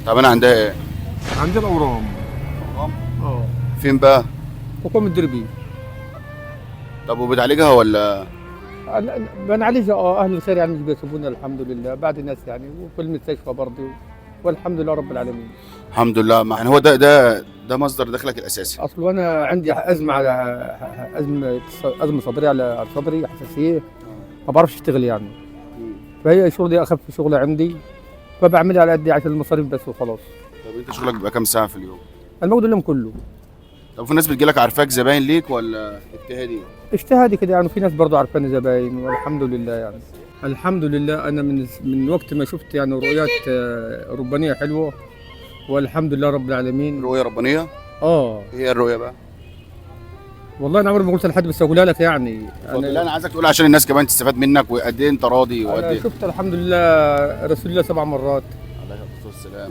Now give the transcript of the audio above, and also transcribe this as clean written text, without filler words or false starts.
طب انا عندها ايه؟ عندنا اورام. اه. فين بقى؟ حكومة الدربي. طب وبتعالجها ولا؟ بنعالجها، اهل الخير يعني مش بيسيبونا الحمد لله، بعد الناس يعني، وفي المستشفى برضه، والحمد لله رب العالمين. الحمد لله. ما يعني هو ده مصدر دخلك الاساسي. اصل وانا عندي ازمه على ازمه صدريه على صدري، حساسيه، ما بعرفش اشتغل يعني. فهي شغلي اخف شغله عندي، فبعملها على قدي عشان المصاريف بس وخلاص. طب انت شغلك بيبقى كام ساعه في اليوم؟ الموجود اليوم كله. طب في ناس بتجيلك عارفاك زباين ليك ولا اجتهادي؟ اجتهادي كده يعني، في ناس برضه عارفاني زباين، والحمد لله يعني. الحمد لله انا من وقت ما شفت يعني رؤيات ربانيه حلوه، والحمد لله رب العالمين. رؤيه ربانيه؟ اه. ايه هي الرؤيه بقى؟ والله انا عمري ما قلت لحد، بس اقولها لك يعني. اتفضل. لا انا عايزك تقول عشان الناس كمان تستفاد منك، وقد ايه انت راضي وقد انا ايه. شفت الحمد لله رسول الله 7 مرات. عليه الصلاه والسلام.